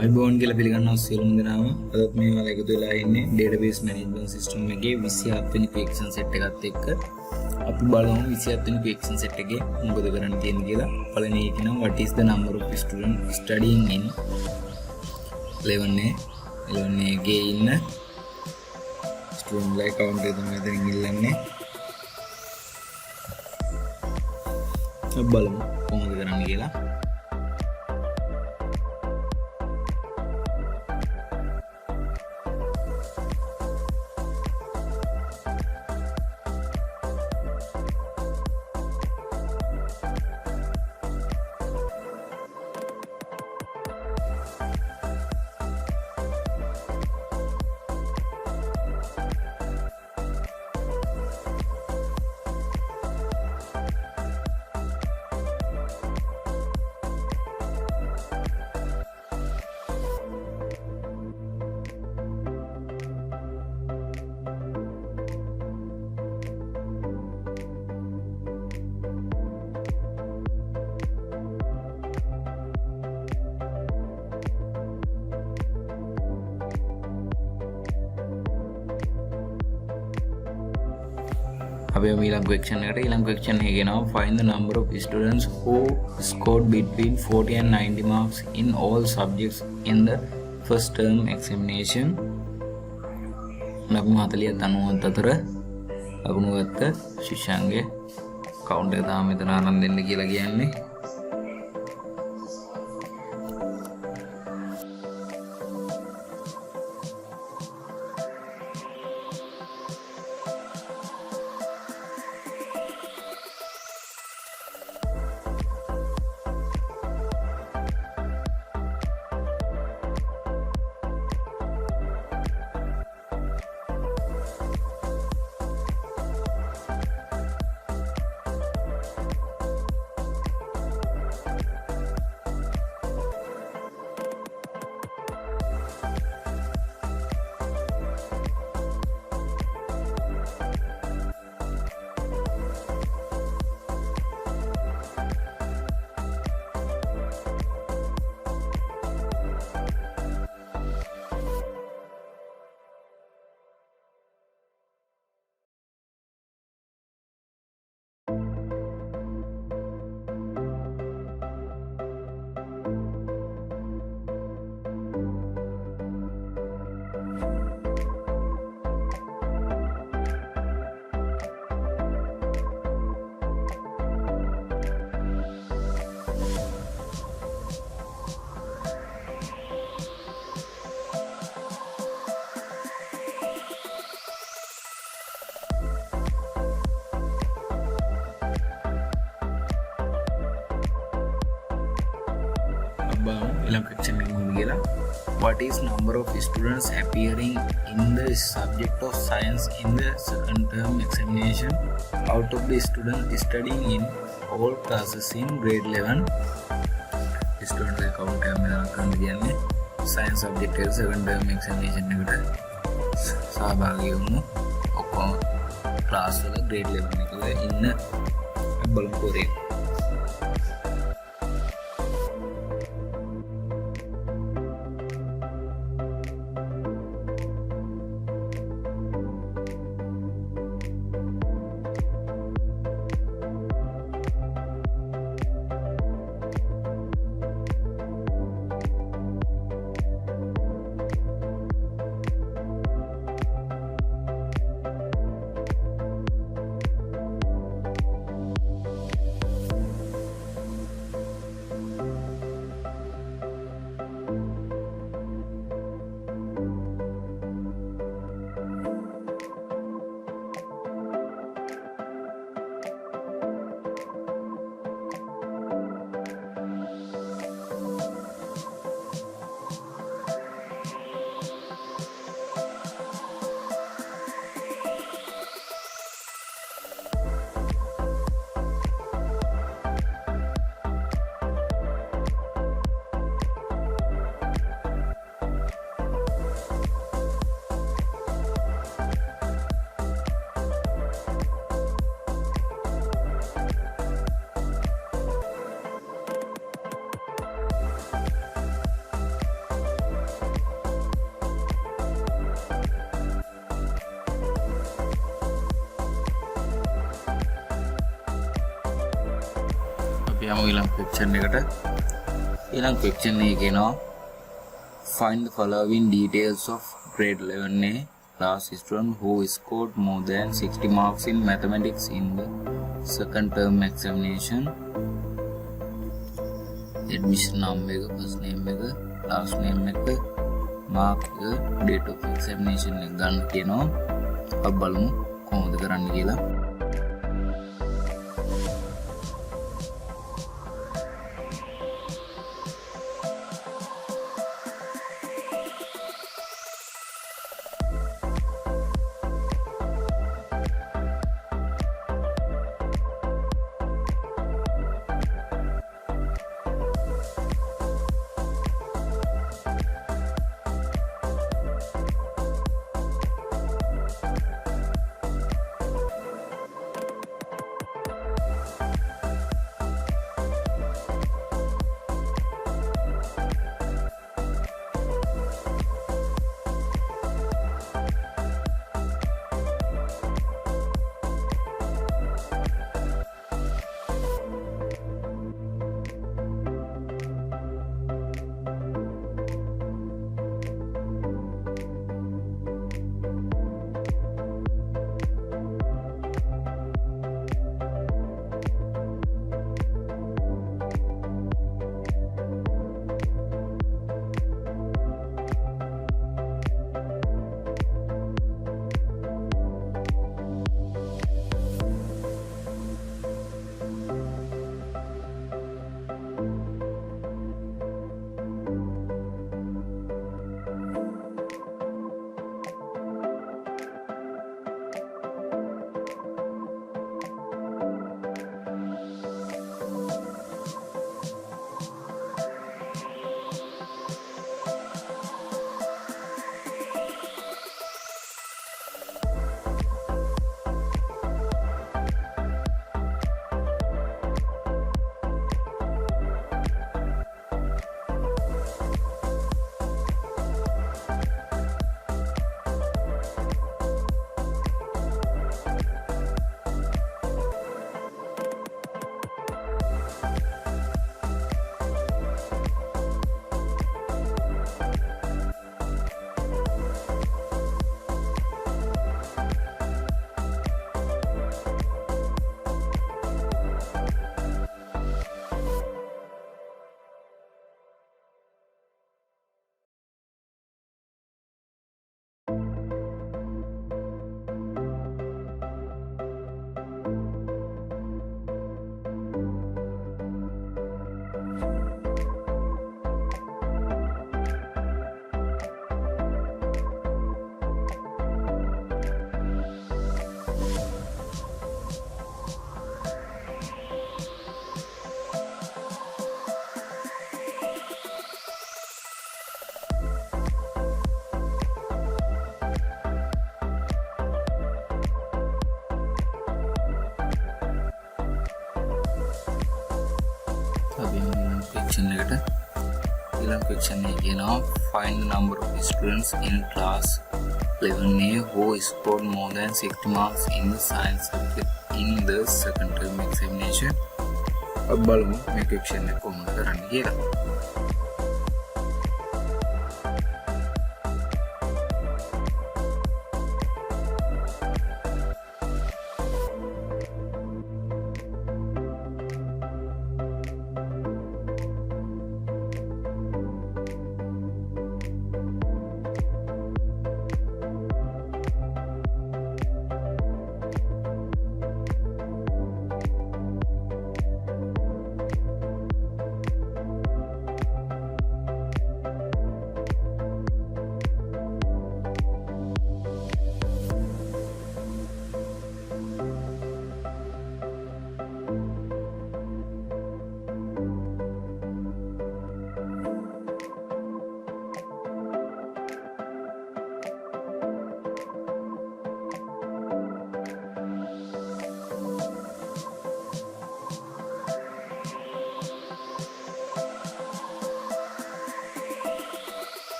අයිබෝන් කියලා පිළිගන්නවා සියලුම දෙනාම. අදත් මේ වල එකතු වෙලා ඉන්නේ database management system එකේ 27 වෙනි question set එකත් එක්ක. අපි බලමු 27 වෙනි question set එකේ මොකද කරන්න තියෙන්නේ කියලා. පළවෙනි එක නම් what is the number of students studying in 11 එකේ ඉන්න student ලා count එක තමයි මෙතනින් ඉල්ලන්නේ. බලමු කොහොමද කරන්න කියලා. අපි ඊළඟ question එක කියනවා find the number of students who scored between 40 and 90 marks in all subjects in the first term examination. ලකුණු 40 90 අතර ලකුණු ගත්ත ශිෂ්‍යයන්ගේ කවුන්ට් එක තමයි මෙතන අරන් දෙන්න කියලා කියන්නේ. What is number of students appearing in the subject of science in the second term examination out of the students studying in all classes in grade 11? Student account එක science subject එක second term examination එකට සහභාගී වුණු ඔක්කොම class වල grade 11 එකේ ඉන්න බලමු පොරේ. අපි යමු ඊළඟ question එකට. ඊළඟ question එකේ කියනවා find the following details of grade 11A class student who scored more than 60 marks in mathematics in the second term examination. Admission name එක, first name එක, last name එක, mark එක, date of examination එක ගන්න කියනවා. අපි බලමු කොහොමද කරන්න කියලා. Question එකට ඊළඟ question එකේ කියනවා find the number of students in class 11A who scored more than 60 marks in the science subject in the second term examination. අපි බලමු මේ question එක කොහොමද කරන්න කියලා.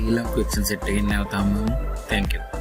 ඊළඟ ක්වෙස්චන් සෙට් එකකින් නැවත හමු. Thank you.